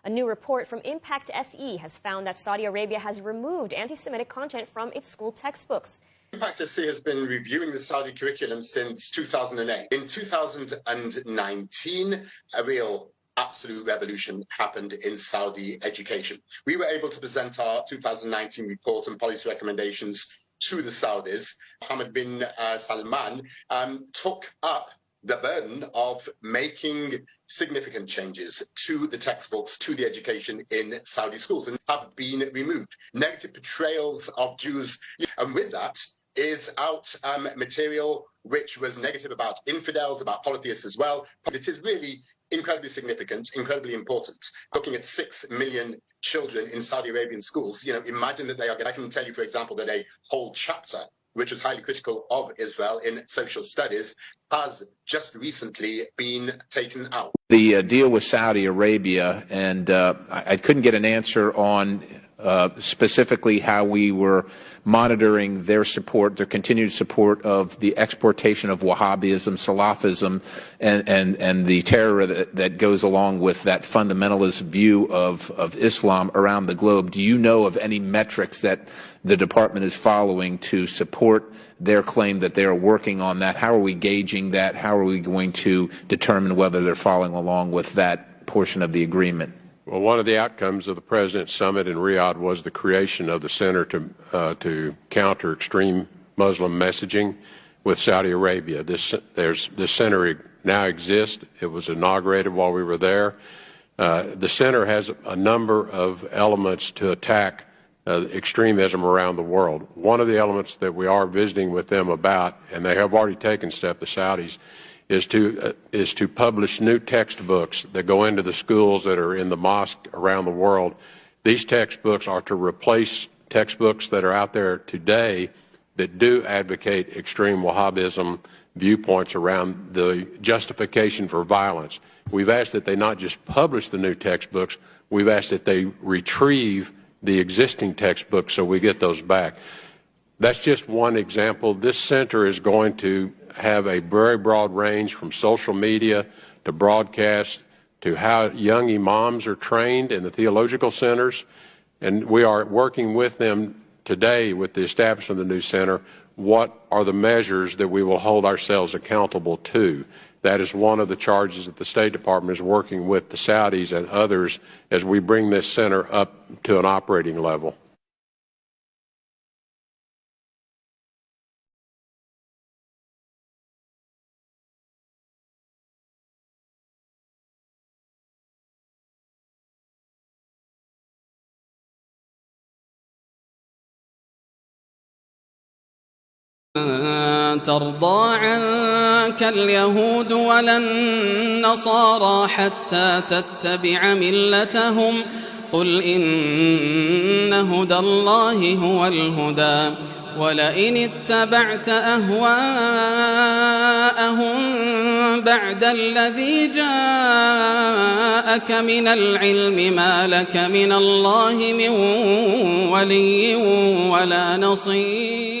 A new report from Impact SE has found that Saudi Arabia has removed anti-Semitic content from its school textbooks. Impact SE has been reviewing the Saudi curriculum since 2008. In 2019, a real absolute revolution happened in Saudi education. We were able to present our 2019 report and policy recommendations to the Saudis. Mohammed bin Salman took up the burden of making significant changes to the textbooks, to the education in Saudi schools, and have been removed. Negative portrayals of Jews, and with that is out material which was negative about infidels, about polytheists as well. It is really incredibly significant, incredibly important. Looking at 6 million children in Saudi Arabian schools, imagine that they are, I can tell you, for example, that a whole chapter, which was highly critical of Israel in social studies, has just recently been taken out. The deal with Saudi Arabia, and I couldn't get an answer on specifically how we were monitoring their support, their continued support of the exportation of Wahhabism, Salafism, and the terror that goes along with that fundamentalist view of Islam around the globe. Do you know of any metrics that the department is following to support their claim that they are working on that? How are we gauging that? How are we going to determine whether they're following along with that portion of the agreement? Well, one of the outcomes of the President's summit in Riyadh was the creation of the Center to counter extreme Muslim messaging with Saudi Arabia. This center now exists. It was inaugurated while we were there. The center has a number of elements to attack extremism around the world. One of the elements that we are visiting with them about, and they have already taken steps, the Saudis, is to publish new textbooks that go into the schools that are in the mosque around the world. These textbooks are to replace textbooks that are out there today that do advocate extreme Wahhabism viewpoints around the justification for violence. We've asked that they not just publish the new textbooks, we've asked that they retrieve the existing textbooks so we get those back. That's just one example. This center is going to have a very broad range from social media to broadcast to how young imams are trained in the theological centers. And we are working with them today with the establishment of the new center. What are the measures that we will hold ourselves accountable to? That is one of the charges that the State Department is working with the Saudis and others as we bring this center up to an operating level. ترضى عنك اليهود ولا النصارى حتى تتبع ملتهم قل إن هدى الله هو الهدى ولئن اتبعت أهواءهم بعد الذي جاءك من العلم ما لك من الله من ولي ولا نصير.